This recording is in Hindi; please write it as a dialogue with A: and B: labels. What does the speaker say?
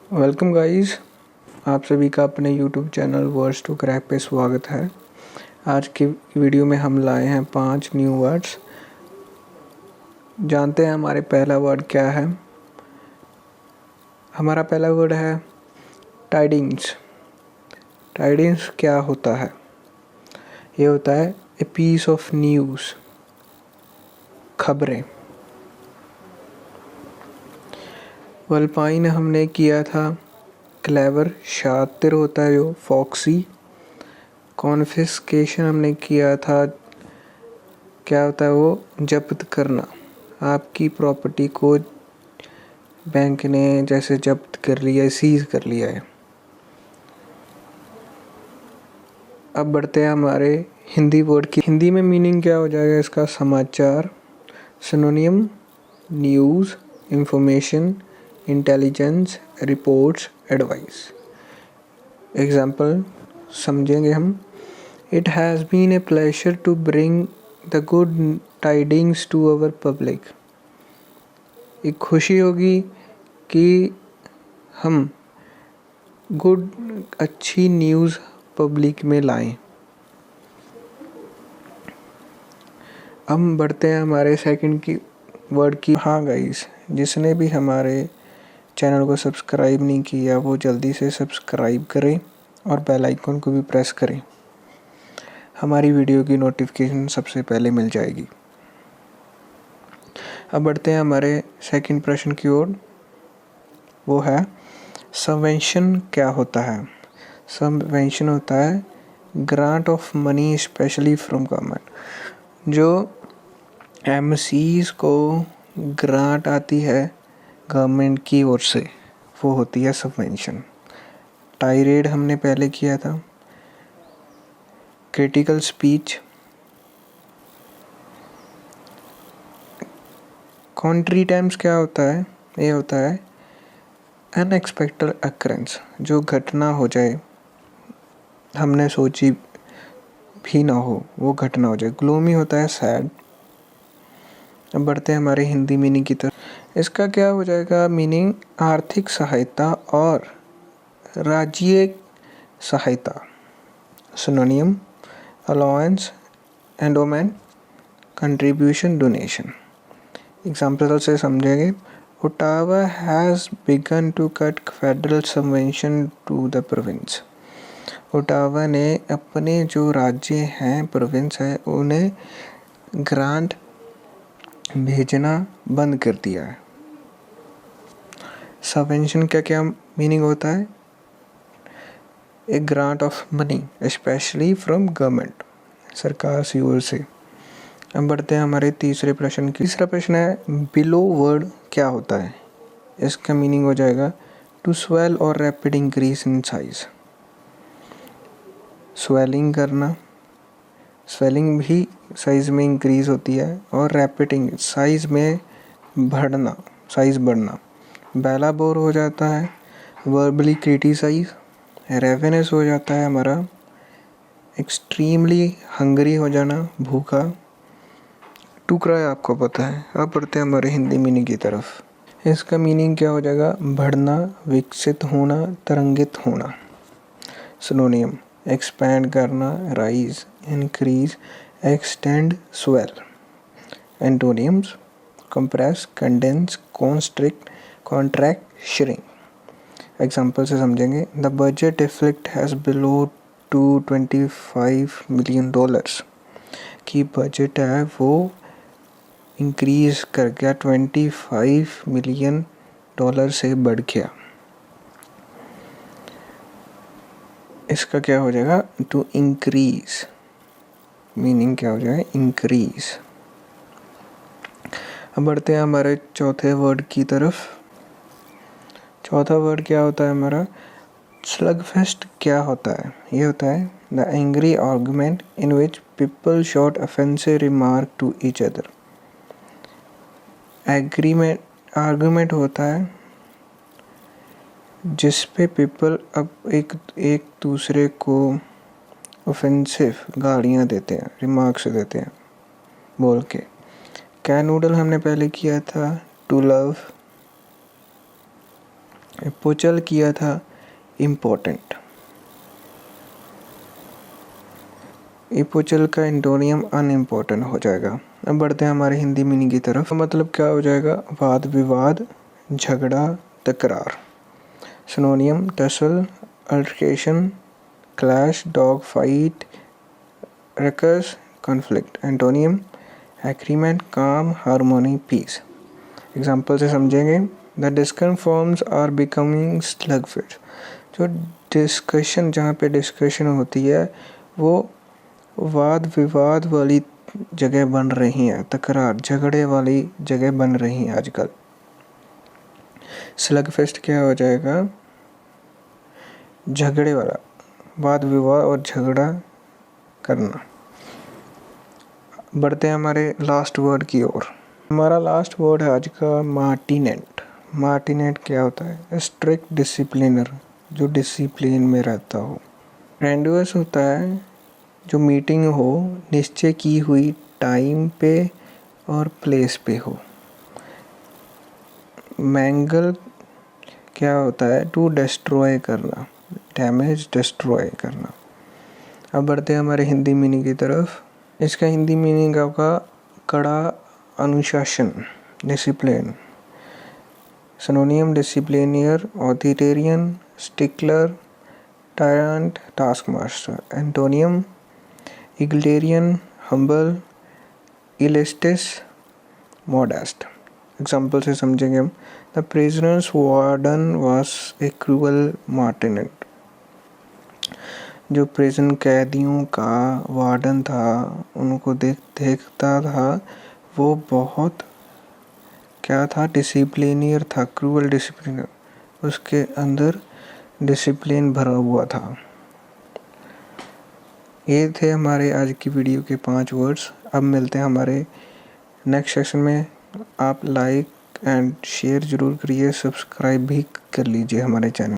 A: वेलकम गाइस, आप सभी का अपने YouTube channel words to crack पे स्वागत है। आज की वीडियो में हम लाए हैं 5 न्यू वर्ड्स। जानते हैं हमारे पहला वर्ड क्या है। हमारा पहला वर्ड है टाइडिंग्स। टाइडिंग्स क्या होता है? ये होता है ए पीस ऑफ न्यूज़, खबरें। वल्पाइन हमने किया था क्लेवर, शातिर होता है जो, फॉक्सी। कॉन्फिस्केशन हमने किया था, क्या होता है वो, जब्त करना। आपकी प्रॉपर्टी को बैंक ने जैसे जब्त कर लिया है, सीज कर लिया है। अब बढ़ते हैं हमारे हिंदी वर्ड की। हिंदी में मीनिंग क्या हो जाएगा इसका? समाचार। Synonym news, information, intelligence, reports, advice. Example समझेंगे हम। It has been a pleasure to bring the good tidings to our public. एक खुशी होगी कि हम अच्छी न्यूज़ पब्लिक में लाएं। हम बढ़ते हैं हमारे सेकंड की वर्ड की। हाँ गाइस, जिसने भी हमारे चैनल को सब्सक्राइब नहीं किया वो जल्दी से सब्सक्राइब करें और बेल आइकन को भी प्रेस करें। हमारी वीडियो की नोटिफिकेशन सबसे पहले मिल जाएगी। अब बढ़ते हैं हमारे सेकंड प्रश्न की ओर। वो है सबवेंशन क्या होता है? सबवेंशन होता है grant of money specially from government. जो एमसीज को ग्रांट आती है गवर्नमेंट की ओर से, वो होती है सबवेंशन। टायरेड हमने पहले किया था। Critical speech. कॉन्ट्री टाइम्स क्या होता है? ये होता है अनएक्सपेक्टेड अकरेंस, जो घटना हो जाए, हमने सोची भी ना हो, वो घटना हो जाए। ग्लूमी होता है सैड। अब बढ़ते हैं हमारे हिंदी मीनिंग की तरफ। इसका क्या हो जाएगा मीनिंग? आर्थिक सहायता और राज्य सहायता। Synonym allowance, endowment, contribution, donation. Example से समझेंगे। Ottawa has began to cut federal subvention to the province. Ottawa ने अपने जो राज्य हैं, प्रोविंस है, उन्हें ग्रांट भेजना बंद कर दिया है। सबवेंशन का क्या मीनिंग होता है? A grant of money specially from government, सरकार की ओर से। अब बढ़ते हैं हमारे तीसरे प्रश्न की। तीसरा प्रश्न है बिलो वर्ड क्या होता है? इसका मीनिंग हो जाएगा टू स्वेल और rapid increase in size. Swelling करना, स्वेलिंग भी साइज में इंक्रीज होती है, और रैपिड साइज में बढ़ना, साइज बढ़ना। बेला बोर हो जाता है, वर्बली क्रिटिसाइज। रेवेनस हो जाता है हमारा एक्सट्रीमली हंगरी हो जाना, भूखा। टू क्राई आपको पता है। अब बढ़ते हैं हमारे हिंदी मीनिंग की तरफ। इसका मीनिंग क्या हो जाएगा? बढ़ना, विकसित होना, तरंगित होना। सिनोनियम एक्सपैंड करना, rise, increase, extend, swell. Antonyms compress, condense, constrict, contract, shrink. Example से समझेंगे। The budget effect has below to $25 million की बजट है वो इंक्रीज कर गया, $25 मिलियन से बढ़ गया। इसका क्या हो जाएगा? To increase. मीनिंग क्या हो जाएगा? इंक्रीज। अब बढ़ते हैं हमारे चौथे वर्ड की तरफ। चौथा वर्ड क्या होता है हमारा? स्लगफेस्ट क्या होता है? ये होता है the angry argument in which people shot offensive remark to each other. Agreement argument होता है जिस पे पीपल अब एक दूसरे को ऑफेंसिव गालियाँ देते हैं, रिमार्क्स देते हैं बोल के। कैनूडल हमने पहले किया था टू लव। पुचल किया था इम्पोर्टेंट। इपुचल का एंटोनियम अनइम्पोर्टेंट हो जाएगा। अब बढ़ते हैं हमारे हिंदी मीनिंग की तरफ। मतलब क्या हो जाएगा? वाद विवाद, झगड़ा, तकरार। Synonym tussle, altercation, clash, dog fight, ruckus, conflict. Antonym agreement, calm, harmony, peace. Example से समझेंगे। The discussion forms are becoming slugfest. जो डिस्कशन, जहाँ पे डिस्कशन होती है वो वाद विवाद वाली जगह बन रही हैं, तकरार झगड़े वाली जगह बन रही हैं आजकल। स्लगफेस्ट क्या हो जाएगा? झगड़े वाला, वाद विवाद और झगड़ा करना। बढ़ते हैं हमारे लास्ट वर्ड की ओर। हमारा लास्ट वर्ड है आज का मार्टिनेंट। मार्टिनेंट क्या होता है? स्ट्रिक्ट डिसिप्लिनर, जो डिसिप्लिन में रहता हो। ग्रैंडियस होता है जो मीटिंग हो निश्चय की हुई टाइम पे और प्लेस पे हो। मैंगल क्या होता है? टू डिस्ट्रॉय करना, डैमेज, डिस्ट्रॉय करना। अब बढ़ते हैं हमारे हिंदी मीनिंग की तरफ। इसका हिंदी मीनिंग आपका कड़ा अनुशासन, discipline. Synonym disciplinarian, authoritarian, stickler, tyrant, task master. Antonym egalitarian, humble, illustrious, modest। Example से समझेंगे हम। The prisoners warden was a cruel martinet. जो प्रिजन कैदियों का वार्डन था, उनको देखता था, वो बहुत क्या था? डिसिप्लिनियर था, क्रूअल डिसिप्लिनर। उसके अंदर डिसिप्लिन भरा हुआ था। ये थे हमारे आज की वीडियो के 5 वर्ड्स। अब मिलते हैं हमारे नेक्स्ट सेशन में। आप लाइक एंड शेयर ज़रूर करिए, सब्सक्राइब भी कर लीजिए हमारे चैनल।